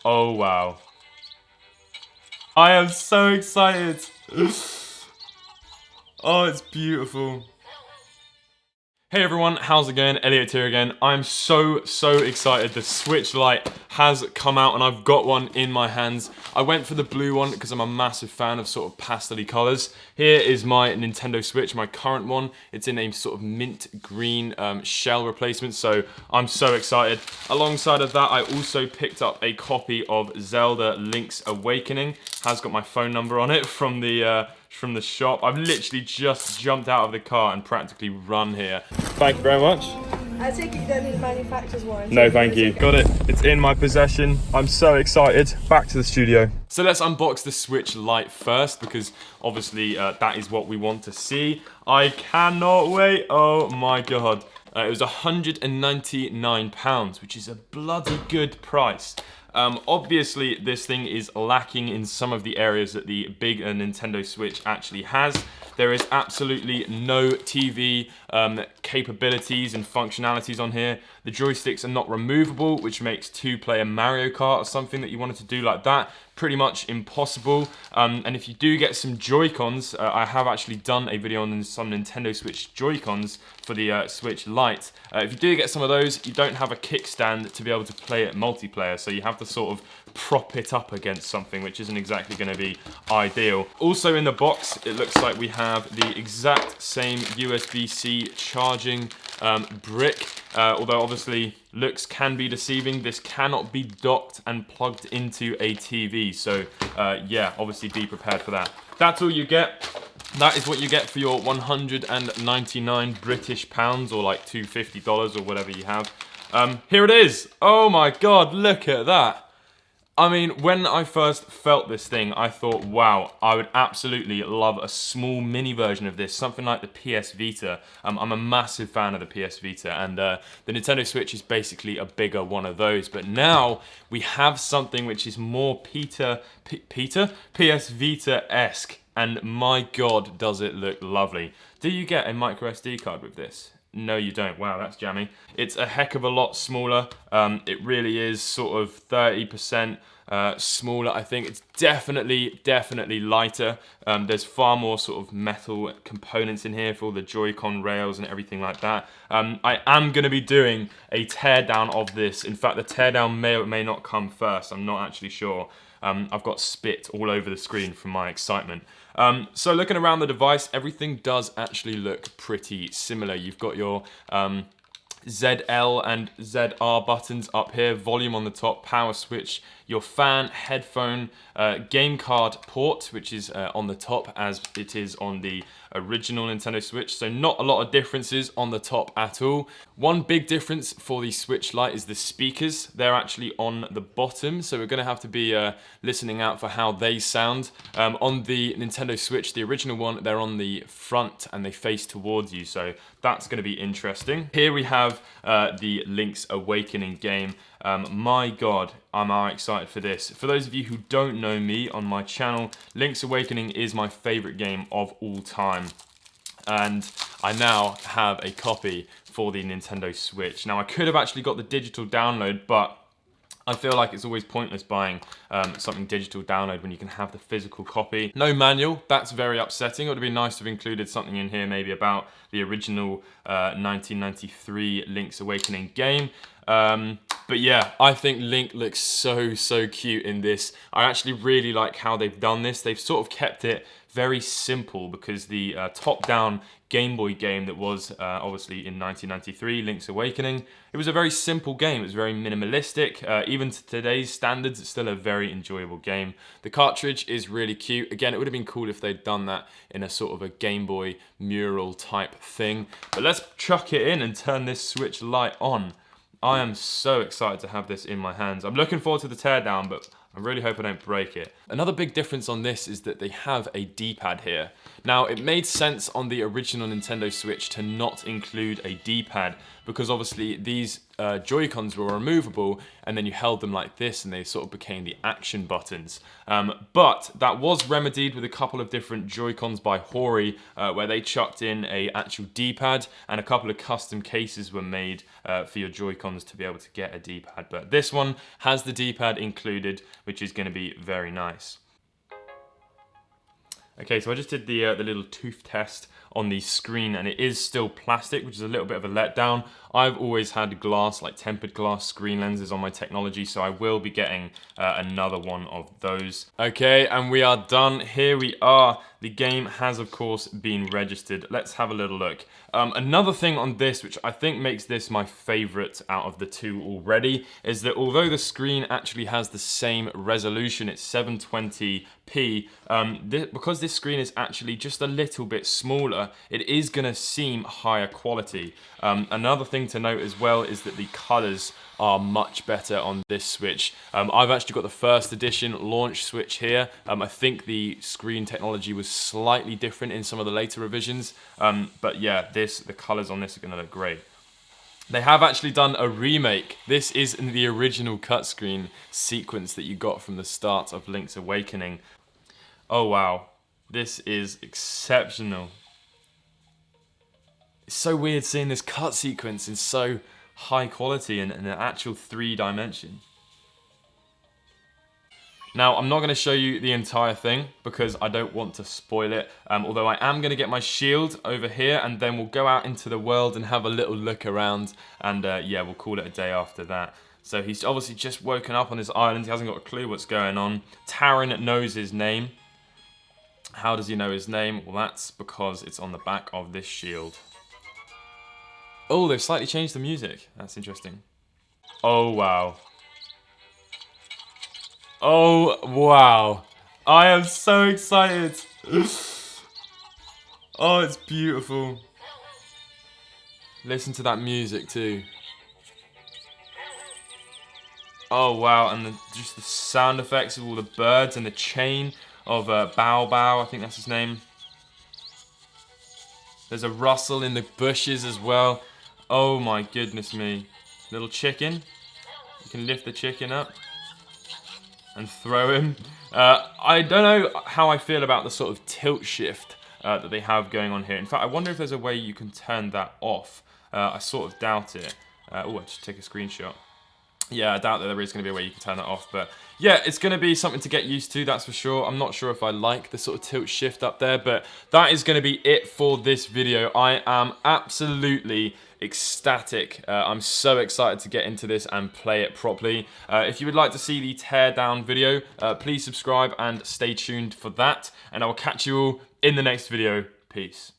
Oh, wow. I am so excited. Oh, it's beautiful. Hey everyone, how's it going? Elliot here again. I'm so excited. The Switch Lite has come out and I've got one in my hands. I went for the blue one because I'm a massive fan of sort of pastel-y colours. Here is my Nintendo Switch, my current one. It's in a sort of mint green shell replacement, so I'm so excited. Alongside of that, I also picked up a copy of Zelda Link's Awakening. Has got my phone number on it from the shop. I've literally just jumped out of the car and practically run here. Thank you very much. I take it you don't need a manufacturer's warranty. No, thank you. Got it. It's in my possession. I'm so excited. Back to the studio. So let's unbox the Switch Lite first because obviously that is what we want to see. I cannot wait. Oh my god. It was £199, which is a bloody good price. Obviously, this thing is lacking in some of the areas that the big Nintendo Switch actually has. There is absolutely no TV capabilities and functionalities on here. The joysticks are not removable, which makes two-player Mario Kart or something that you wanted to do like that pretty much impossible. And if you do get some Joy-Cons, I have actually done a video on some Nintendo Switch Joy-Cons for the Switch Lite. If you do get some of those, you don't have a kickstand to be able to play it multiplayer, so you have to sort of prop it up against something, which isn't exactly going to be ideal. Also in the box, it looks like we have the exact same USB-C charging brick, although obviously looks can be deceiving. This cannot be docked and plugged into a TV, so yeah, obviously be prepared for that. That's all you get. That is what you get for your 199 British pounds, or like $250 or whatever you have. Here it is. Oh my god, look at that. I mean, when I first felt this thing, I thought, wow, I would absolutely love a small mini version of this, something like the PS Vita. I'm a massive fan of the PS Vita, and the Nintendo Switch is basically a bigger one of those. But now we have something which is more PS Vita-esque, and my god, does it look lovely. Do you get a micro SD card with this? No, you don't. Wow, that's jammy. It's a heck of a lot smaller. It really is sort of 30% smaller. I think it's definitely lighter. There's far more sort of metal components in here for all the Joy-Con rails and everything like that. I am going to be doing a teardown of this. In fact, the teardown may or may not come first. I'm not actually sure. I've got spit all over the screen from my excitement. So looking around the device, everything does actually look pretty similar. You've got your ZL and ZR buttons up here, volume on the top, power switch, your fan, headphone, game card port, which is on the top as it is on the original Nintendo Switch, so not a lot of differences on the top at all. One big difference for the Switch Lite is the speakers. They're actually on the bottom, so we're going to have to be listening out for how they sound. On the Nintendo Switch, the original one, they're on the front and they face towards you, so that's going to be interesting. Here we have the Link's Awakening game. My god, I'm excited for this. For those of you who don't know me on my channel, Link's Awakening is my favourite game of all time. And I now have a copy for the Nintendo Switch. Now, I could have actually got the digital download, but I feel like it's always pointless buying something digital download when you can have the physical copy. No manual, that's very upsetting. It would have been nice to have included something in here maybe about the original 1993 Link's Awakening game. But yeah, I think Link looks so cute in this. I actually really like how they've done this. They've sort of kept it very simple because the top-down Game Boy game that was obviously in 1993, Link's Awakening, it was a very simple game. It was very minimalistic. Even to today's standards, it's still a very enjoyable game. The cartridge is really cute. Again, it would have been cool if they'd done that in a sort of a Game Boy mural type thing. But let's chuck it in and turn this Switch Lite on. I am so excited to have this in my hands. I'm looking forward to the teardown, but I really hope I don't break it. Another big difference on this is that they have a D-pad here. Now, it made sense on the original Nintendo Switch to not include a D-pad because obviously these Joy-Cons were removable and then you held them like this and they sort of became the action buttons. But that was remedied with a couple of different Joy-Cons by Hori where they chucked in a actual D-pad and a couple of custom cases were made for your Joy-Cons to be able to get a D-pad. But this one has the D-pad included, which is going to be very nice. Okay, so I just did the little tooth test on the screen and it is still plastic, which is a little bit of a letdown. I've always had glass, like tempered glass screen lenses on my technology, so I will be getting another one of those. Okay, and we are done. Here we are. The game has, of course, been registered. Let's have a little look. Another thing on this, which I think makes this my favorite out of the two already, is that although the screen actually has the same resolution, it's 720p, because this screen is actually just a little bit smaller, it is going to seem higher quality. Another thing to note as well is that the colors are much better on this Switch. I've actually got the first edition launch Switch here. I think the screen technology was slightly different in some of the later revisions, but yeah, the colors on this are going to look great. They have actually done a remake. This is in the original cut screen sequence that you got from the start of Link's Awakening. Oh wow, this is exceptional. It's so weird seeing this cut sequence in so high quality and in an actual 3D. Now, I'm not going to show you the entire thing because I don't want to spoil it, although I am going to get my shield over here and then we'll go out into the world and have a little look around and yeah, we'll call it a day after that. So he's obviously just woken up on this island, he hasn't got a clue what's going on. Taran knows his name. How does he know his name? Well, that's because it's on the back of this shield. Oh, they've slightly changed the music. That's interesting. Oh, wow. Oh, wow. I am so excited. Oh, it's beautiful. Listen to that music too. Oh, wow. And just the sound effects of all the birds and the chain of Bao Bao, I think that's his name. There's a rustle in the bushes as well. Oh my goodness me. Little chicken. You can lift the chicken up and throw him. I don't know how I feel about the sort of tilt shift that they have going on here. In fact, I wonder if there's a way you can turn that off. I sort of doubt it. Oh, I just take a screenshot. Yeah, I doubt that there is going to be a way you can turn that off, but yeah, it's going to be something to get used to, that's for sure. I'm not sure if I like the sort of tilt shift up there, but that is going to be it for this video. I am absolutely ecstatic. I'm so excited to get into this and play it properly. If you would like to see the teardown video, please subscribe and stay tuned for that, and I will catch you all in the next video. Peace.